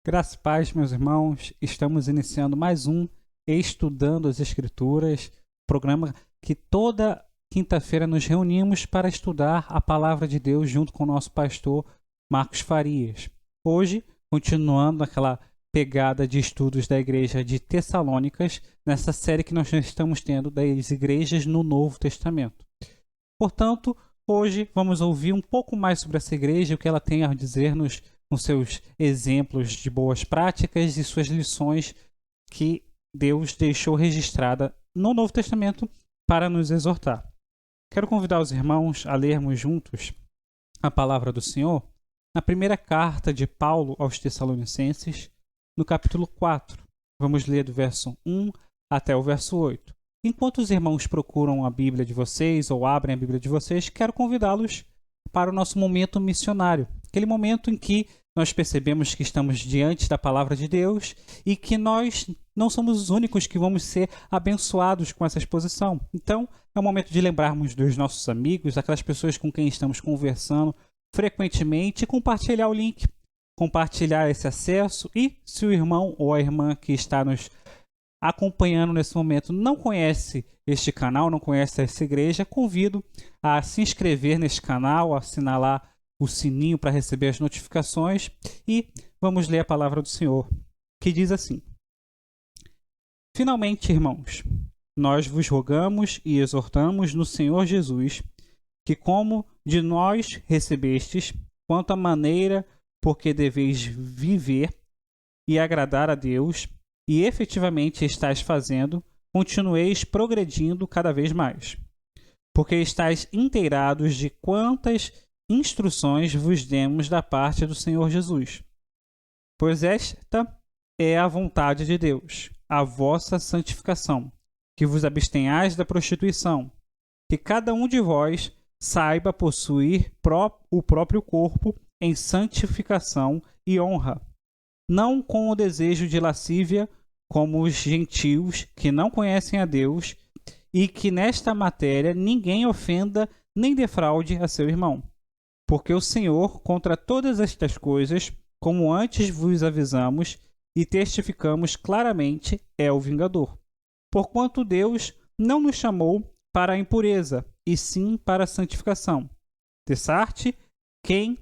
Graça e paz, meus irmãos. Estamos iniciando mais um Estudando as Escrituras, programa que toda quinta-feira nos reunimos para estudar a palavra de Deus junto com o nosso pastor Marcos Farias. Hoje, continuando aquela pegada de estudos da igreja de Tessalônicas, nessa série que nós estamos tendo das igrejas no Novo Testamento. Portanto, hoje vamos ouvir um pouco mais sobre essa igreja, o que ela tem a dizer-nos com seus exemplos de boas práticas e suas lições que Deus deixou registrada no Novo Testamento para nos exortar. Quero convidar os irmãos a lermos juntos a palavra do Senhor na primeira carta de Paulo aos Tessalonicenses, no capítulo 4. Vamos ler do verso 1 até o verso 8. Enquanto os irmãos procuram a Bíblia de vocês ou abrem a Bíblia de vocês, quero convidá-los para o nosso momento missionário. Aquele momento em que nós percebemos que estamos diante da palavra de Deus e que nós não somos os únicos que vamos ser abençoados com essa exposição. Então, é o momento de lembrarmos dos nossos amigos, aquelas pessoas com quem estamos conversando frequentemente, e compartilhar o link, compartilhar esse acesso. E se o irmão ou a irmã que está nos acompanhando nesse momento não conhece este canal, não conhece essa igreja, convido a se inscrever neste canal, a assinalar o sininho para receber as notificações e vamos ler a palavra do Senhor, que diz assim: Finalmente, irmãos, nós vos rogamos e exortamos no Senhor Jesus que, como de nós recebestes, quanto à maneira por que deveis viver e agradar a Deus, e efetivamente estáis fazendo, continueis progredindo cada vez mais, porque estáis inteirados de quantas instruções vos demos da parte do Senhor Jesus. Pois esta é a vontade de Deus, a vossa santificação, que vos abstenhais da prostituição, que cada um de vós saiba possuir o próprio corpo em santificação e honra, não com o desejo de lascívia, como os gentios que não conhecem a Deus, e que nesta matéria ninguém ofenda nem defraude a seu irmão. Porque o Senhor, contra todas estas coisas, como antes vos avisamos e testificamos claramente, é o vingador. Porquanto Deus não nos chamou para a impureza, e sim para a santificação. Dessarte, quem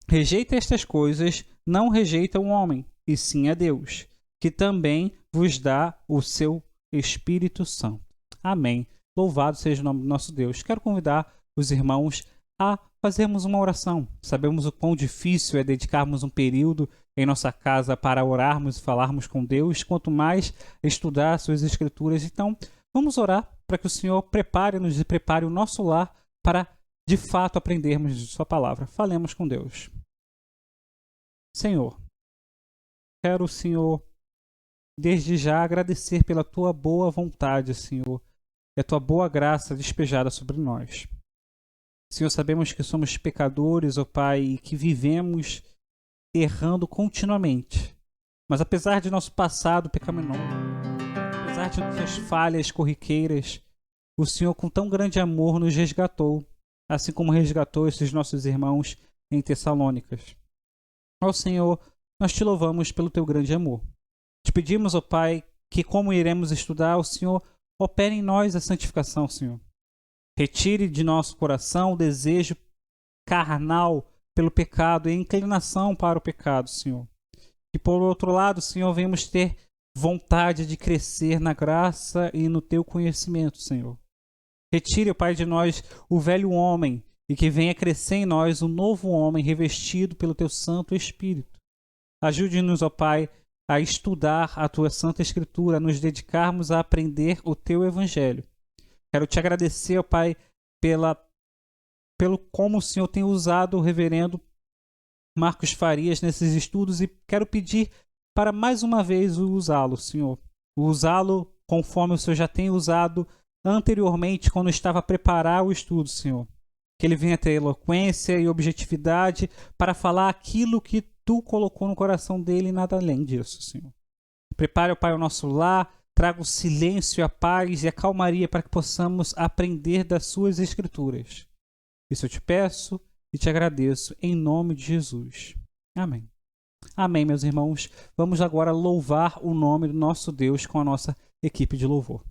rejeita estas coisas não rejeita o homem, e sim a Deus, que também vos dá o seu Espírito Santo. Amém. Louvado seja o nome do nosso Deus. Quero convidar os irmãos a fazermos uma oração. Sabemos o quão difícil é dedicarmos um período em nossa casa para orarmos e falarmos com Deus, quanto mais estudar suas escrituras. Então, vamos orar para que o Senhor prepare-nos e prepare o nosso lar para, de fato, aprendermos de sua palavra. Falemos com Deus. Senhor, quero, Senhor, desde já agradecer pela tua boa vontade, Senhor, e a tua boa graça despejada sobre nós. Senhor, sabemos que somos pecadores, ó Pai, e que vivemos errando continuamente. Mas apesar de nosso passado pecaminoso, apesar de nossas falhas corriqueiras, o Senhor com tão grande amor nos resgatou, assim como resgatou esses nossos irmãos em Tessalônicas. Ó Senhor, nós te louvamos pelo teu grande amor. Te pedimos, ó Pai, que como iremos estudar, o Senhor opere em nós a santificação, Senhor. Retire de nosso coração o desejo carnal pelo pecado e a inclinação para o pecado, Senhor. E por outro lado, Senhor, venhamos ter vontade de crescer na graça e no teu conhecimento, Senhor. Retire, ó Pai, de nós o velho homem e que venha crescer em nós o novo homem revestido pelo teu Santo Espírito. Ajude-nos, ó Pai, a estudar a tua Santa Escritura, a nos dedicarmos a aprender o teu Evangelho. Quero te agradecer, ó Pai, pelo como o Senhor tem usado o reverendo Marcos Farias nesses estudos e quero pedir para mais uma vez usá-lo, Senhor. Usá-lo conforme o Senhor já tem usado anteriormente quando estava a preparar o estudo, Senhor. Que ele venha ter eloquência e objetividade para falar aquilo que tu colocou no coração dele e nada além disso, Senhor. Prepare, ó Pai, o nosso lar, traga o silêncio, a paz e a calmaria para que possamos aprender das suas escrituras. Isso eu te peço e te agradeço em nome de Jesus. Amém. Amém, meus irmãos. Vamos agora louvar o nome do nosso Deus com a nossa equipe de louvor.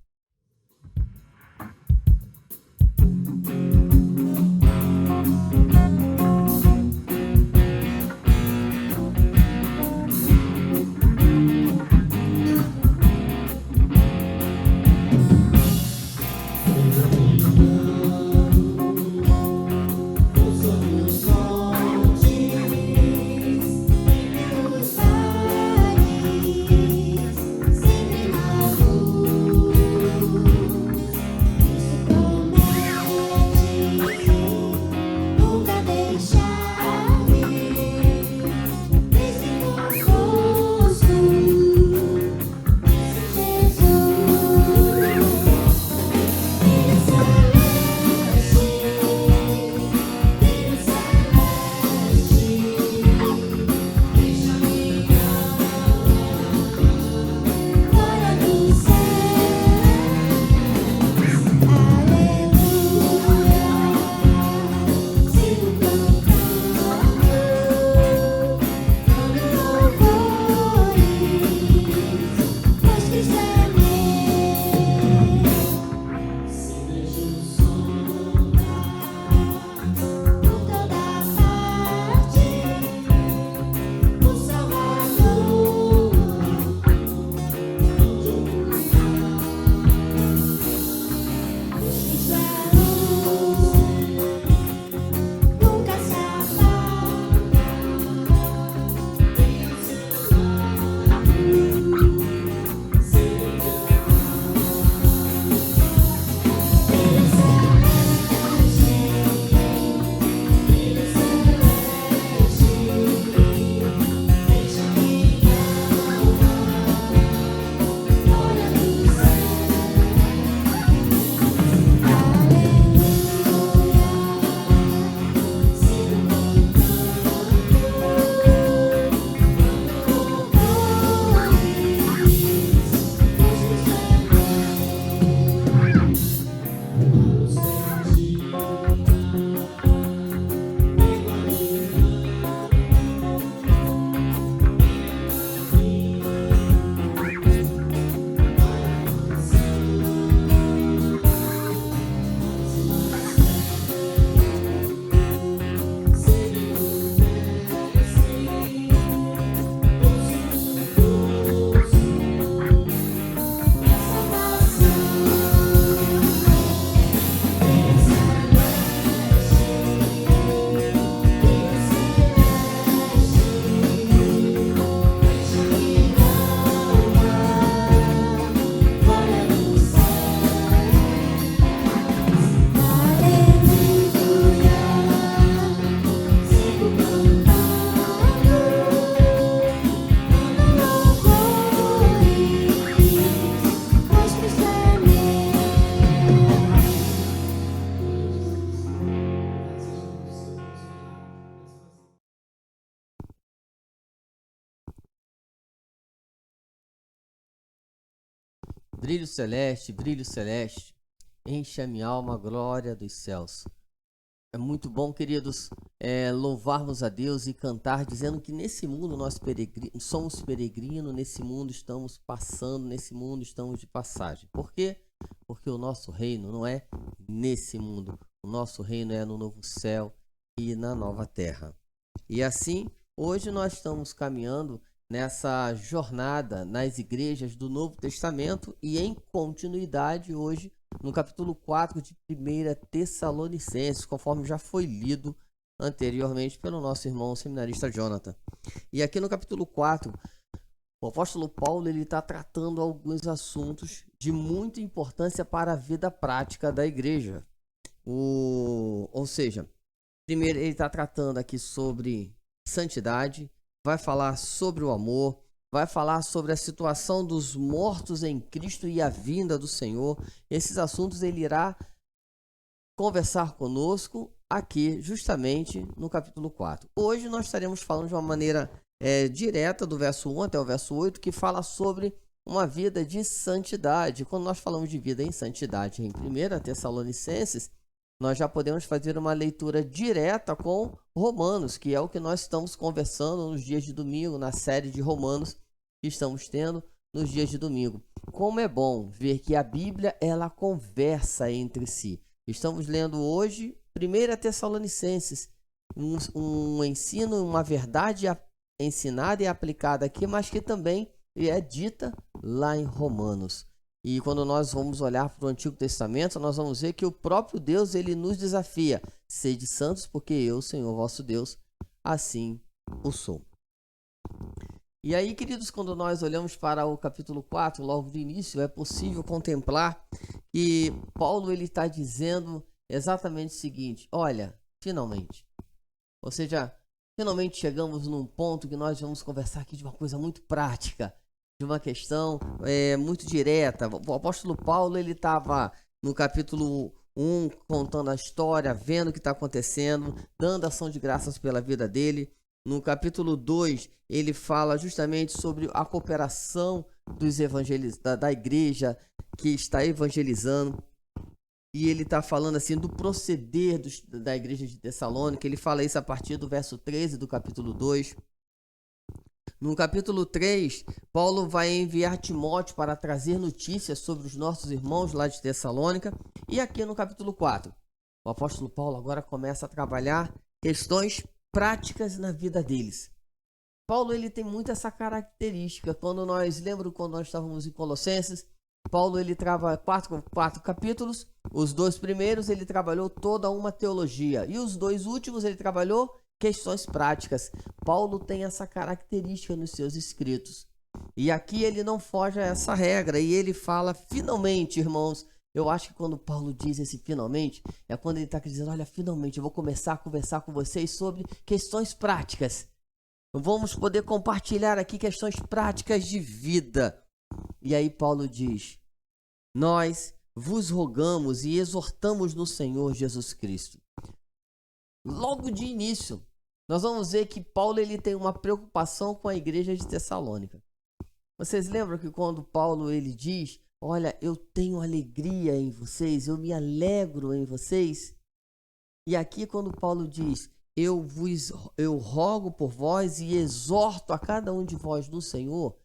Brilho celeste, enche a minha alma a glória dos céus. É muito bom, queridos, louvarmos a Deus e cantar, dizendo que nesse mundo nós somos peregrinos, nesse mundo estamos passando, nesse mundo estamos de passagem. Por quê? Porque o nosso reino não é nesse mundo, o nosso reino é no novo céu e na nova terra. E assim, hoje nós estamos caminhando nessa jornada nas igrejas do Novo Testamento e em continuidade hoje no capítulo 4 de 1 Tessalonicenses, conforme já foi lido anteriormente pelo nosso irmão seminarista Jonathan. E aqui no capítulo 4, o apóstolo Paulo está tratando alguns assuntos de muita importância para a vida prática da igreja. Ou seja, primeiro ele está tratando aqui sobre santidade, vai falar sobre o amor, vai falar sobre a situação dos mortos em Cristo e a vinda do Senhor. Esses assuntos ele irá conversar conosco aqui, justamente no capítulo 4. Hoje nós estaremos falando de uma maneira direta, do verso 1 até o verso 8, que fala sobre uma vida de santidade. Quando nós falamos de vida em santidade em 1 Tessalonicenses, nós já podemos fazer uma leitura direta com Romanos, que é o que nós estamos conversando nos dias de domingo, na série de Romanos que estamos tendo nos dias de domingo. Como é bom ver que a Bíblia, ela conversa entre si. Estamos lendo hoje 1 Tessalonicenses, um ensino, uma verdade ensinada e aplicada aqui, mas que também é dita lá em Romanos. E quando nós vamos olhar para o Antigo Testamento, nós vamos ver que o próprio Deus, ele nos desafia: sede santos, porque eu, Senhor vosso Deus, assim o sou. E aí, queridos, quando nós olhamos para o capítulo 4, logo do início, é possível contemplar que Paulo está dizendo exatamente o seguinte: olha, finalmente. Ou seja, finalmente chegamos num ponto que nós vamos conversar aqui de uma coisa muito prática, de uma questão muito direta. O apóstolo Paulo, ele estava no capítulo 1 contando a história, vendo o que está acontecendo, dando ação de graças pela vida dele. No capítulo 2, ele fala justamente sobre a cooperação dos da igreja que está evangelizando. E ele está falando assim do proceder da igreja de Tessalônica. Ele fala isso a partir do verso 13 do capítulo 2. No capítulo 3, Paulo vai enviar Timóteo para trazer notícias sobre os nossos irmãos lá de Tessalônica. E aqui no capítulo 4, o apóstolo Paulo agora começa a trabalhar questões práticas na vida deles. Paulo, ele tem muito essa característica. Quando nós estávamos em Colossenses, Paulo, ele trava quatro capítulos. Os 2 primeiros ele trabalhou toda uma teologia, e os 2 últimos ele trabalhou questões práticas. Paulo tem essa característica nos seus escritos, e aqui ele não foge a essa regra, e ele fala finalmente, irmãos. Eu acho que quando Paulo diz esse finalmente, é quando ele está dizendo: olha, finalmente eu vou começar a conversar com vocês sobre questões práticas. Vamos poder compartilhar aqui questões práticas de vida. E aí Paulo diz: nós vos rogamos e exortamos no Senhor Jesus Cristo. Logo de início, nós vamos ver que Paulo, ele tem uma preocupação com a igreja de Tessalônica. Vocês lembram que quando Paulo, ele diz: olha, eu tenho alegria em vocês, eu me alegro em vocês. E aqui quando Paulo diz: eu rogo por vós e exorto a cada um de vós no Senhor,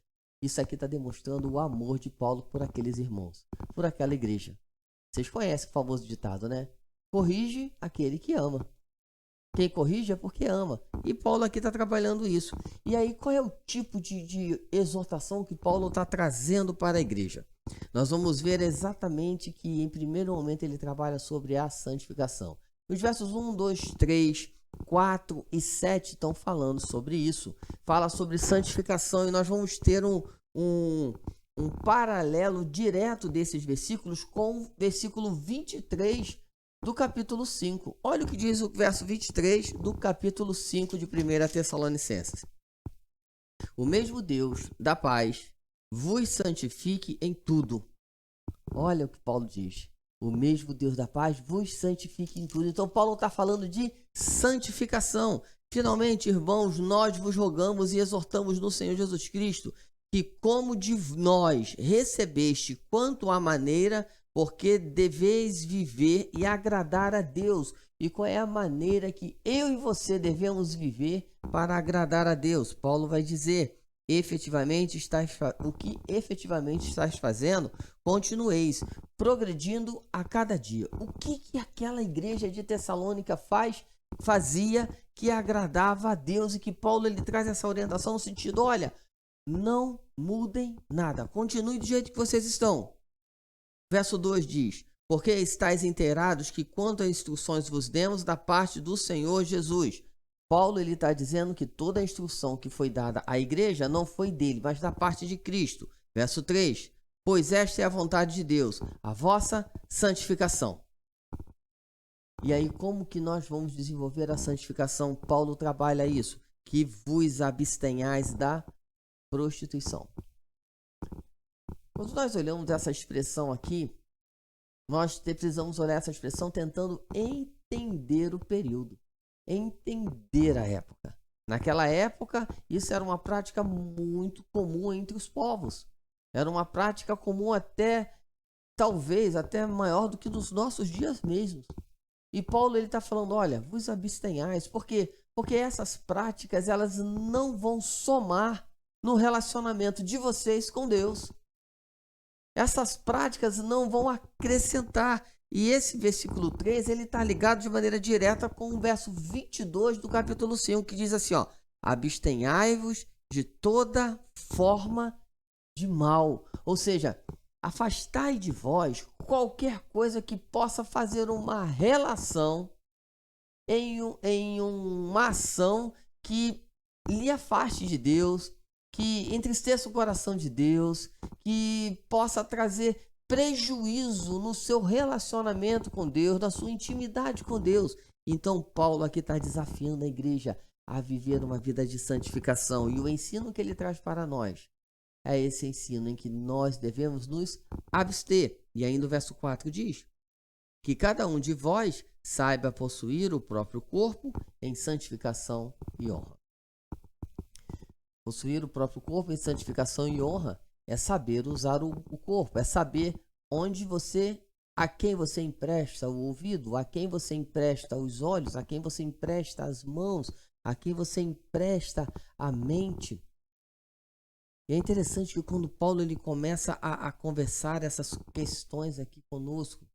isso aqui está demonstrando o amor de Paulo por aqueles irmãos, por aquela igreja. Vocês conhecem o famoso ditado, né? Corrige aquele que ama. Quem corrige é porque ama. E Paulo aqui está trabalhando isso. E aí, qual é o tipo de exortação que Paulo está trazendo para a igreja? Nós vamos ver exatamente que, em primeiro momento, ele trabalha sobre a santificação. Os versos 1, 2, 3, 4 e 7 estão falando sobre isso. Fala sobre santificação, e nós vamos ter um paralelo direto desses versículos com o versículo 23 do capítulo 5. Olha o que diz o verso 23 do capítulo 5 de 1 Tessalonicenses. O mesmo Deus da paz vos santifique em tudo. Olha o que Paulo diz. O mesmo Deus da paz vos santifique em tudo. Então Paulo está falando de santificação. Finalmente, irmãos, nós vos rogamos e exortamos no Senhor Jesus Cristo que, como de nós recebeste quanto à maneira, porque deveis viver e agradar a Deus. E qual é a maneira que eu e você devemos viver para agradar a Deus? Paulo vai dizer: o que efetivamente estás fazendo, continueis, progredindo a cada dia. O que aquela igreja de Tessalônica fazia que agradava a Deus, e que Paulo, ele traz essa orientação no sentido: olha, não mudem nada, continue do jeito que vocês estão. Verso 2 diz: porque estáis inteirados que quanto a instruções vos demos da parte do Senhor Jesus. Paulo, ele está dizendo que toda a instrução que foi dada à igreja não foi dele, mas da parte de Cristo. Verso 3: pois esta é a vontade de Deus, a vossa santificação. E aí, como que nós vamos desenvolver a santificação? Paulo trabalha isso: que vos abstenhais da prostituição. Quando nós olhamos essa expressão aqui, nós precisamos olhar essa expressão tentando entender o período, entender a época. Naquela época, isso era uma prática muito comum entre os povos. Era uma prática comum talvez até maior do que nos nossos dias mesmos. E Paulo ele está falando, olha, vos abstenhais. Por quê? Porque essas práticas elas não vão somar no relacionamento de vocês com Deus. Essas práticas não vão acrescentar. E esse versículo 3, ele está ligado de maneira direta com o verso 22 do capítulo 5, que diz assim, ó, abstenhai-vos de toda forma de mal. Ou seja, afastai de vós qualquer coisa que possa fazer uma relação em uma ação que lhe afaste de Deus, que entristeça o coração de Deus, que possa trazer prejuízo no seu relacionamento com Deus, na sua intimidade com Deus. Então Paulo aqui está desafiando a igreja a viver uma vida de santificação. E o ensino que ele traz para nós é esse ensino em que nós devemos nos abster. E ainda o verso 4 diz que cada um de vós saiba possuir o próprio corpo em santificação e honra. Possuir o próprio corpo em santificação e honra é saber usar o corpo, é saber a quem você empresta o ouvido, a quem você empresta os olhos, a quem você empresta as mãos, a quem você empresta a mente. E é interessante que quando Paulo ele começa a conversar essas questões aqui conosco,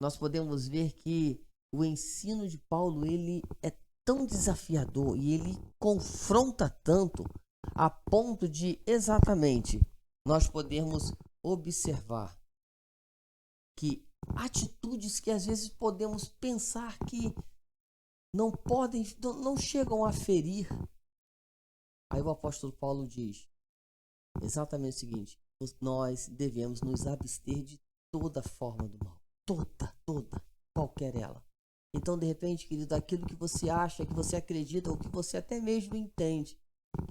nós podemos ver que o ensino de Paulo ele é tão desafiador e ele confronta tanto a ponto de exatamente nós podermos observar que atitudes que às vezes podemos pensar que não chegam a ferir. Aí o apóstolo Paulo diz exatamente o seguinte: nós devemos nos abster de toda forma do mal. Toda, qualquer ela. Então, de repente, querido, aquilo que você acha, que você acredita, ou que você até mesmo entende,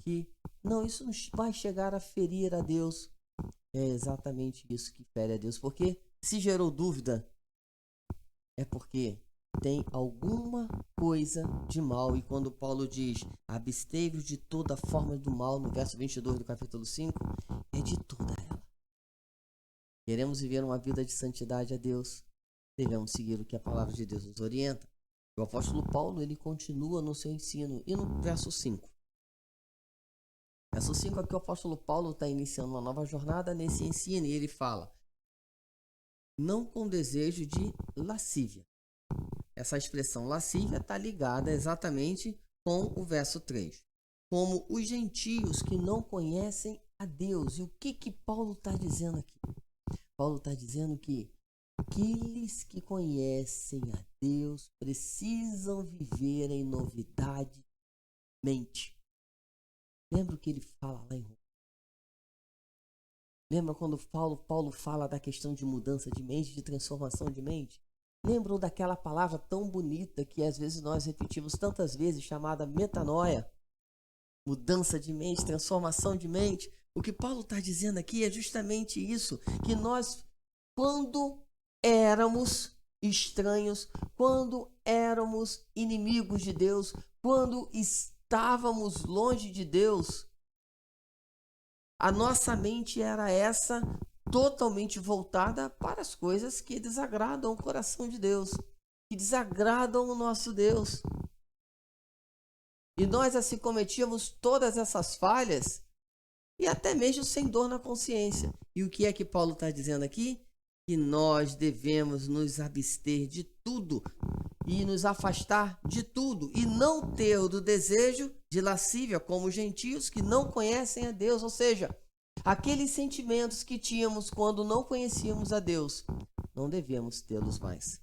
que não, isso não vai chegar a ferir a Deus, é exatamente isso que fere a Deus. Porque se gerou dúvida, é porque tem alguma coisa de mal. E quando Paulo diz, abstei-vos de toda forma do mal, no verso 22 do capítulo 5, é de toda ela. Queremos viver uma vida de santidade a Deus, devemos seguir o que a palavra de Deus nos orienta. O apóstolo Paulo, ele continua no seu ensino. E no verso 5? Verso 5 aqui o apóstolo Paulo está iniciando uma nova jornada nesse ensino. E ele fala, não com desejo de lascívia. Essa expressão lascívia está ligada exatamente com o verso 3. Como os gentios que não conhecem a Deus. E o que Paulo está dizendo aqui? Paulo está dizendo que aqueles que conhecem a Deus precisam viver em novidade de mente. Lembra o que ele fala lá em Romanos? Lembra quando Paulo fala da questão de mudança de mente, de transformação de mente? Lembram daquela palavra tão bonita que às vezes nós repetimos tantas vezes, chamada metanoia? Mudança de mente, transformação de mente. O que Paulo está dizendo aqui é justamente isso, que nós, quando éramos estranhos, quando éramos inimigos de Deus, quando estávamos longe de Deus, a nossa mente era essa, totalmente voltada para as coisas que desagradam o coração de Deus, que desagradam o nosso Deus. E nós assim cometíamos todas essas falhas e até mesmo sem dor na consciência. E o que é que Paulo está dizendo aqui? Que nós devemos nos abster de tudo e nos afastar de tudo e não ter do desejo de lascívia como os gentios que não conhecem a Deus. Ou seja, aqueles sentimentos que tínhamos quando não conhecíamos a Deus, não devemos tê-los mais.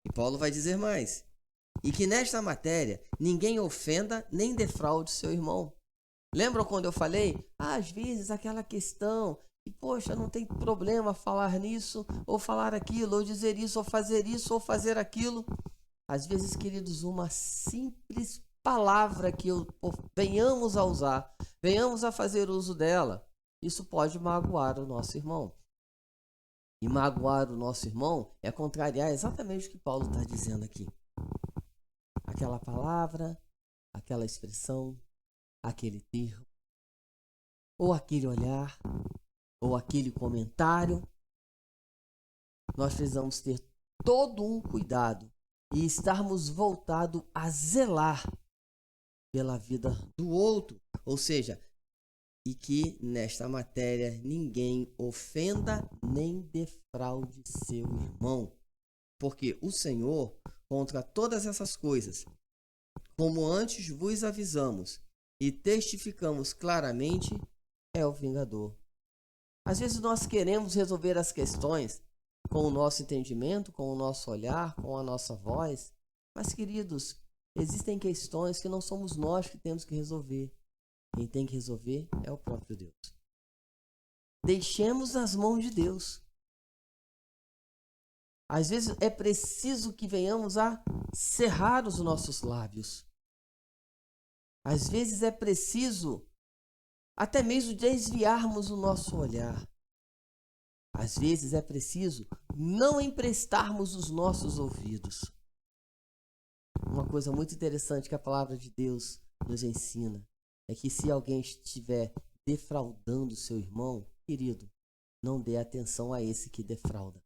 E Paulo vai dizer mais. E que nesta matéria ninguém ofenda nem defraude seu irmão. Lembram quando eu falei? Às vezes aquela questão, e poxa, não tem problema falar nisso, ou falar aquilo, ou dizer isso, ou fazer aquilo. Às vezes, queridos, uma simples palavra que venhamos a usar, venhamos a fazer uso dela, isso pode magoar o nosso irmão. E magoar o nosso irmão é contrariar exatamente o que Paulo está dizendo aqui. Aquela palavra, aquela expressão, aquele termo, ou aquele olhar, ou aquele comentário. Nós precisamos ter todo um cuidado e estarmos voltados a zelar pela vida do outro. Ou seja, e que nesta matéria ninguém ofenda nem defraude seu irmão. Porque o Senhor, contra todas essas coisas, como antes vos avisamos e testificamos claramente, é o vingador. Às vezes nós queremos resolver as questões com o nosso entendimento, com o nosso olhar, com a nossa voz. Mas, queridos, existem questões que não somos nós que temos que resolver. Quem tem que resolver é o próprio Deus. Deixemos nas mãos de Deus. Às vezes é preciso que venhamos a cerrar os nossos lábios. Às vezes é preciso até mesmo desviarmos o nosso olhar. Às vezes é preciso não emprestarmos os nossos ouvidos. Uma coisa muito interessante que a palavra de Deus nos ensina é que se alguém estiver defraudando seu irmão, querido, não dê atenção a esse que defrauda.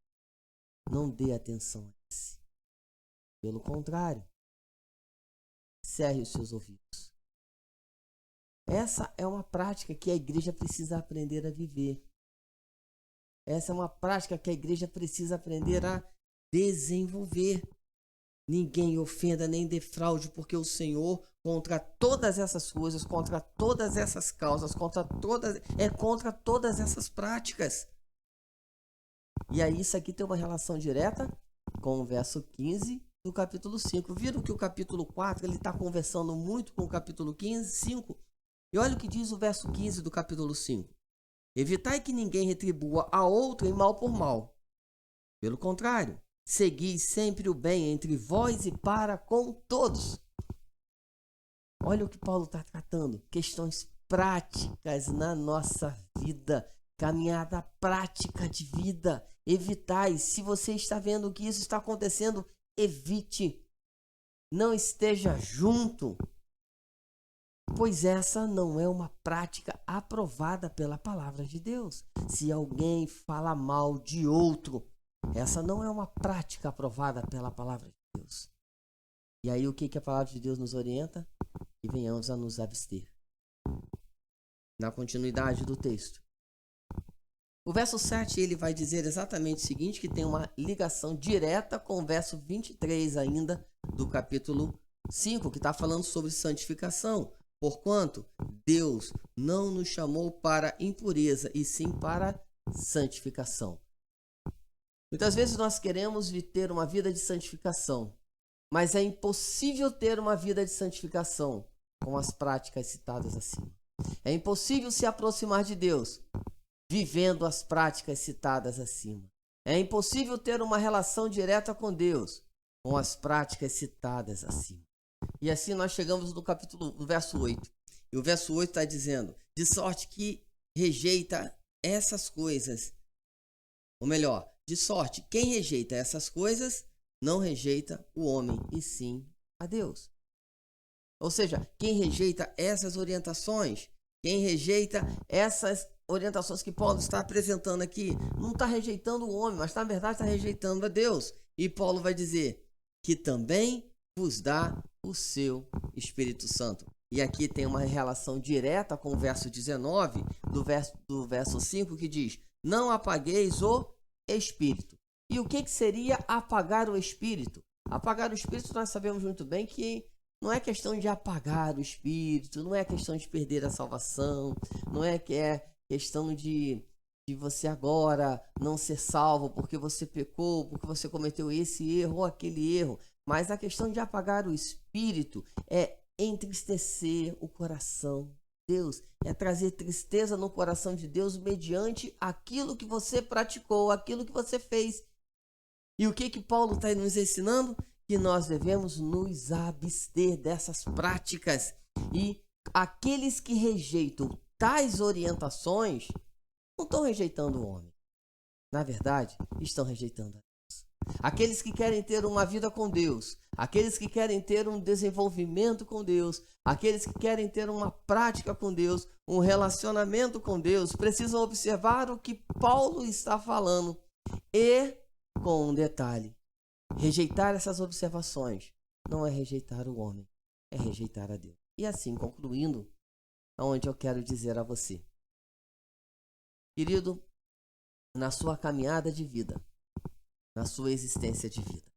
Não dê atenção a esse. Pelo contrário, cerre os seus ouvidos. Essa é uma prática que a igreja precisa aprender a viver. Essa é uma prática que a igreja precisa aprender a desenvolver. Ninguém ofenda nem defraude, porque o Senhor, contra todas essas coisas, contra todas essas causas, contra todas essas práticas. E aí isso aqui tem uma relação direta com o verso 15 do capítulo 5. Viram que o capítulo 4 ele está conversando muito com o capítulo 5? E olha o que diz o verso 15 do capítulo 5. Evitai que ninguém retribua a outro em mal por mal. Pelo contrário, segui sempre o bem entre vós e para com todos. Olha o que Paulo está tratando. Questões práticas na nossa vida. Caminhada prática de vida. Evitai. Se você está vendo que isso está acontecendo, evite. Não esteja junto. Pois essa não é uma prática aprovada pela palavra de Deus. Se alguém fala mal de outro, essa não é uma prática aprovada pela palavra de Deus. E aí o que a palavra de Deus nos orienta? Que venhamos a nos abster. Na continuidade do texto. O verso 7 ele vai dizer exatamente o seguinte, que tem uma ligação direta com o verso 23 ainda do capítulo 5, que está falando sobre santificação. Porquanto Deus não nos chamou para impureza, e sim para santificação. Muitas vezes nós queremos ter uma vida de santificação, mas é impossível ter uma vida de santificação com as práticas citadas acima. É impossível se aproximar de Deus vivendo as práticas citadas acima. É impossível ter uma relação direta com Deus com as práticas citadas acima. E assim nós chegamos no verso 8. E o verso 8 está dizendo, de sorte que rejeita essas coisas. Ou melhor, de sorte, quem rejeita essas coisas, não rejeita o homem, e sim a Deus. Ou seja, quem rejeita essas orientações, quem rejeita essas orientações que Paulo está apresentando aqui, não está rejeitando o homem, mas na verdade está rejeitando a Deus. E Paulo vai dizer que também vos dá o seu Espírito Santo. E aqui tem uma relação direta com o verso 19 do verso 5 que diz, não apagueis o Espírito. E o que seria apagar o Espírito? Apagar o Espírito nós sabemos muito bem que não é questão de apagar o Espírito, não é questão de perder a salvação, não é que é questão de você agora não ser salvo porque você pecou, porque você cometeu esse erro ou aquele erro. Mas a questão de apagar o Espírito é entristecer o coração de Deus. É trazer tristeza no coração de Deus mediante aquilo que você praticou, aquilo que você fez. E o que Paulo está nos ensinando? Que nós devemos nos abster dessas práticas. E aqueles que rejeitam tais orientações não estão rejeitando o homem. Na verdade, estão rejeitando a Deus. Aqueles que querem ter uma vida com Deus, aqueles que querem ter um desenvolvimento com Deus, aqueles que querem ter uma prática com Deus, um relacionamento com Deus, precisam observar o que Paulo está falando. E, com um detalhe, Rejeitar essas observações não é rejeitar o homem, é rejeitar a Deus. E assim, concluindo, aonde eu quero dizer a você, querido, na sua caminhada de vida, na sua existência de vida,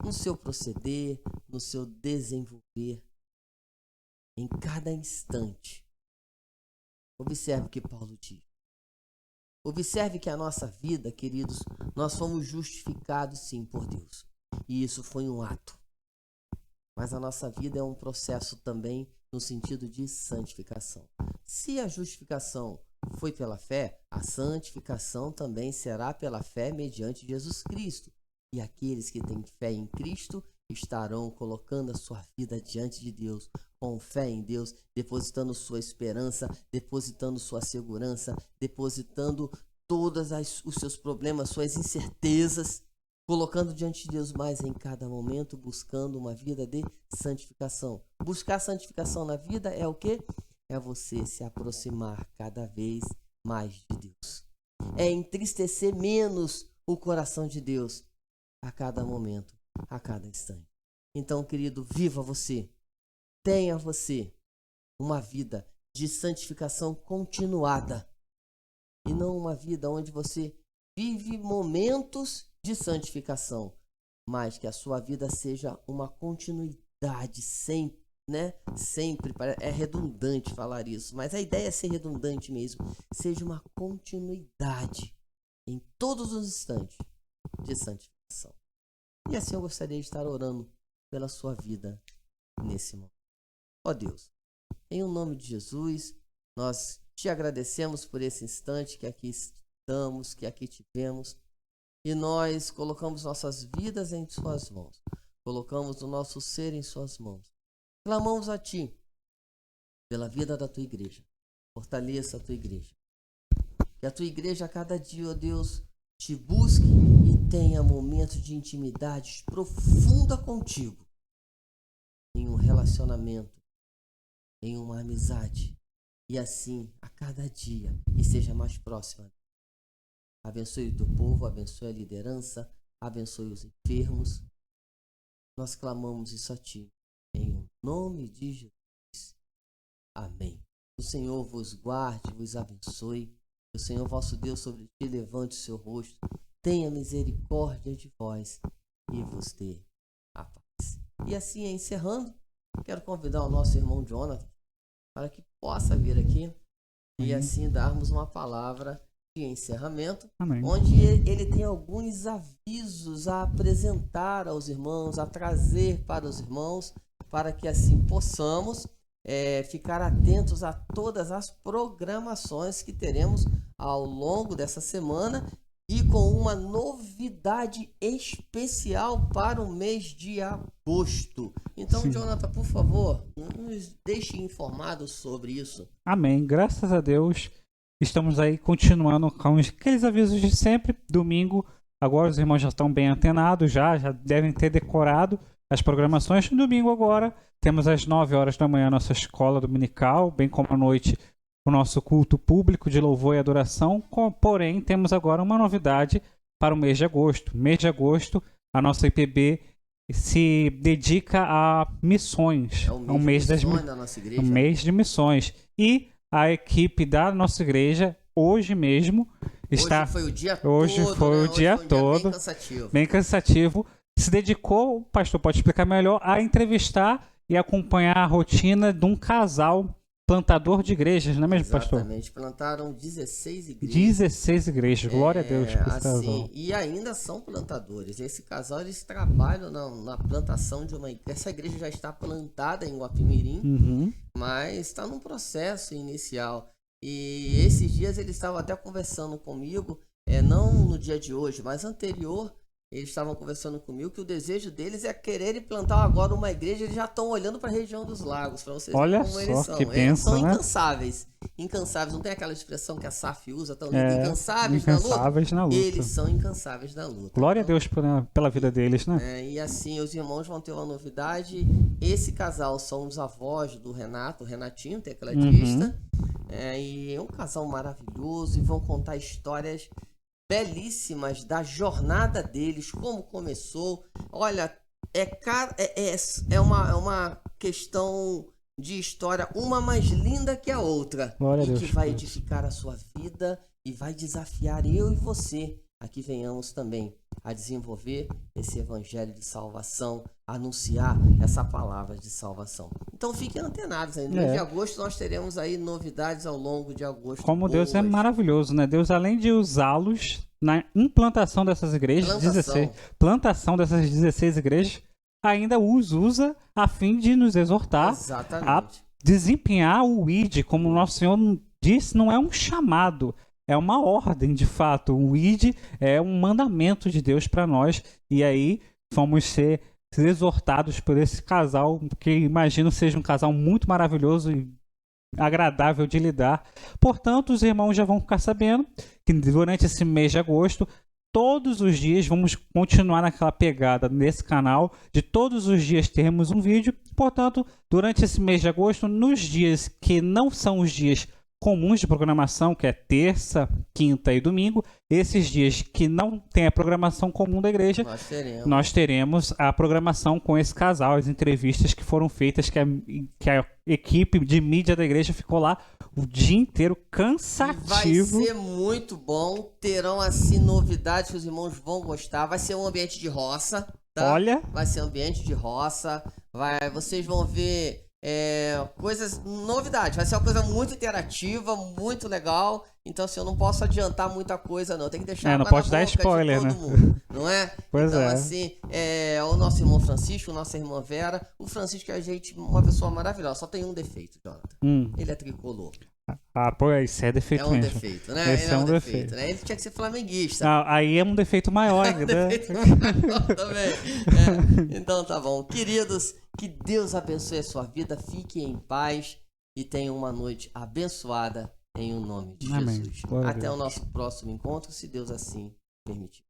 no seu proceder, no seu desenvolver, em cada instante, observe o que Paulo diz. Observe que a nossa vida, queridos, nós fomos justificados sim por Deus. E isso foi um ato. Mas a nossa vida é um processo também no sentido de santificação. Se a justificação foi pela fé, a santificação também será pela fé mediante Jesus Cristo. E aqueles que têm fé em Cristo estarão colocando a sua vida diante de Deus, com fé em Deus, depositando sua esperança, depositando sua segurança, depositando todos os seus problemas, suas incertezas, colocando diante de Deus, mas em cada momento buscando uma vida de santificação. Buscar santificação na vida é o quê? É você se aproximar cada vez mais de Deus. É entristecer menos o coração de Deus a cada momento, a cada instante. Então, querido, viva você. Tenha você uma vida de santificação continuada. E não uma vida onde você vive momentos de santificação, mas que a sua vida seja uma continuidade sempre, né? Sempre, é redundante falar isso, mas a ideia é ser redundante mesmo. Seja uma continuidade em todos os instantes de santificação. E assim eu gostaria de estar orando pela sua vida nesse momento. Ó Deus, em o nome de Jesus, nós te agradecemos por esse instante que aqui estamos, que aqui tivemos, e nós colocamos nossas vidas em suas mãos, colocamos o nosso ser em suas mãos. Clamamos a ti pela vida da tua igreja. Fortaleça a tua igreja. Que a tua igreja a cada dia, ó Deus, te busque e tenha momentos de intimidade profunda contigo, em um relacionamento, em uma amizade, e assim a cada dia, e seja mais próxima. Abençoe o teu povo, abençoe a liderança, abençoe os enfermos. Nós clamamos isso a ti, em nome de Jesus. Amém. O Senhor vos guarde, vos abençoe. O Senhor vosso Deus sobre ti levante o seu rosto, tenha misericórdia de vós e vos dê a paz. E assim, encerrando, quero convidar o nosso irmão Jonathan para que possa vir aqui e assim darmos uma palavra de encerramento. Amém. Onde ele tem alguns avisos a apresentar aos irmãos, a trazer para os irmãos, para que assim possamos ficar atentos a todas as programações que teremos ao longo dessa semana e com uma novidade especial para o mês de agosto. Então, sim, Jonathan, por favor, nos deixe informados sobre isso. Amém. Graças a Deus, estamos aí continuando com aqueles avisos de sempre. Domingo, agora os irmãos já estão bem antenados, já devem ter decorado as programações. No domingo agora, temos às 9 horas da manhã a nossa escola dominical, bem como à noite o nosso culto público de louvor e adoração. Porém, temos agora uma novidade para o mês de agosto. Mês de agosto, a nossa IPB se dedica a missões. É o mês de missões da nossa igreja. Um mês de missões. E a equipe da nossa igreja, hoje mesmo, está... Hoje foi o dia hoje todo, foi né? o dia todo. Bem cansativo. Bem cansativo. Se dedicou, o pastor pode explicar melhor, a entrevistar e acompanhar a rotina de um casal plantador de igrejas, não é mesmo, pastor? Exatamente, plantaram 16 igrejas. 16 igrejas, glória a Deus por esse casal. E ainda são plantadores. Esse casal, eles trabalham na plantação de uma igreja. Essa igreja já está plantada em Guapimirim, mas está num processo inicial. E esses dias eles estavam até conversando comigo, não no dia de hoje, mas anterior, eles estavam conversando comigo que o desejo deles é querer plantar agora uma igreja. Eles já estão olhando para a região dos lagos, para vocês verem como eles são. Que bênção, eles são né? Incansáveis. Não tem aquela expressão que a SAF usa, incansáveis na luta. Eles são incansáveis na luta. Glória a Deus pela vida deles, né? E assim, os irmãos vão ter uma novidade. Esse casal são os avós do Renato, o Renatinho, tecladista. E é um casal maravilhoso e vão contar histórias belíssimas da jornada deles, como começou. Olha, é uma questão de história, uma mais linda que a outra. Glória a E Deus que vai por isso. edificar a sua vida e vai desafiar eu e você a que venhamos também a desenvolver esse evangelho de salvação, anunciar essa palavra de salvação. Então fiquem antenados aí. No mês de agosto nós teremos aí novidades ao longo de agosto. Como Deus é boas. maravilhoso, né? Deus, além de usá-los na implantação dessas igrejas, plantação dessas 16 igrejas, ainda os usa a fim de nos exortar a desempenhar o ID, como o nosso Senhor disse, não é um chamado, é uma ordem, de fato. O ID é um mandamento de Deus para nós, e aí vamos ser exortados por esse casal, que imagino seja um casal muito maravilhoso e agradável de lidar. Portanto, os irmãos já vão ficar sabendo que durante esse mês de agosto, todos os dias vamos continuar naquela pegada nesse canal, de todos os dias termos um vídeo. Portanto, durante esse mês de agosto, nos dias que não são os dias comuns de programação, que é terça, quinta e domingo, esses dias que não tem a programação comum da igreja, nós teremos a programação com esse casal, as entrevistas que foram feitas, que a equipe de mídia da igreja ficou lá o dia inteiro, cansativo. Vai ser muito bom, terão assim novidades que os irmãos vão gostar, vai ser um ambiente de roça, tá? Olha, vai ser um ambiente de roça, vocês vão ver coisas, novidades, vai ser uma coisa muito interativa, muito legal. Então, assim, eu não posso adiantar muita coisa, não. Tem que deixar não pode dar spoiler, né? Mundo, não é? Pois então, é. assim, o nosso irmão Francisco, nossa irmã Vera. O Francisco é uma pessoa maravilhosa. Só tem um defeito, Jonathan. Ele é tricolor. Pô, isso é defeito mesmo. É um defeito, né? Esse ele é um defeito. Né? Ele tinha que ser flamenguista. Aí é um defeito maior ainda. Também. Então tá bom. Queridos, que Deus abençoe a sua vida. Fiquem em paz e tenham uma noite abençoada em o nome de Amém. Jesus. Glória a Até Deus. o nosso próximo encontro, se Deus assim permitir.